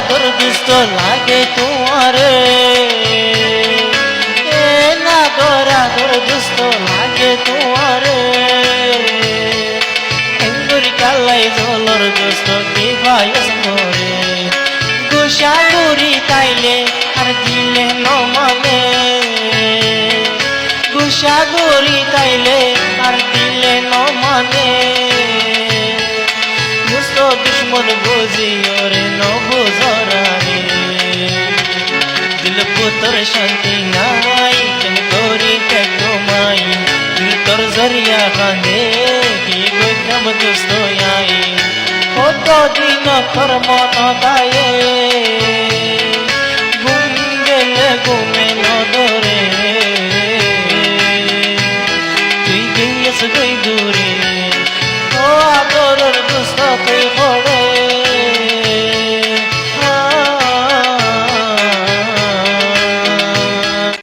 তোর দুষ্ট লাগে তোমারে না তোরা তোর দুষ্ট লাগে তোমারে এঙ্গুরি কালাই জলর দুষ্ট কি ভাইস মরে গুসাগুরি তাইলে আর দিলে ন মানে গুসাগুরি তাইলে আর দিলে ন মানে দুষ্ট দুশ্মন বুঝি ওরে ন বুঝরারে দিল পুতর শান্তি নাই কেন করি ত্যাগো মাই দিল তোর জরিয়া কাঁদে কি গইতাম দুষ্ট আই কত দিন তোর মন গায়ে ঘুম গেলে ঘুমে ন ধরে